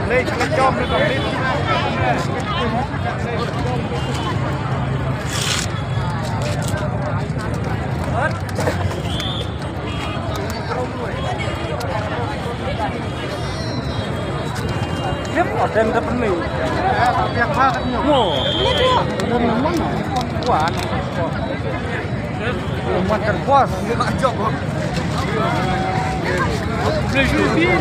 Đây cho nó còn đi. Tiếp ở trên rất nhiều. Việc pha rất nhiều. Đơn lắm lắm. Quả. Mình cần qua những bạn chọn rồi. Le jeu est bien.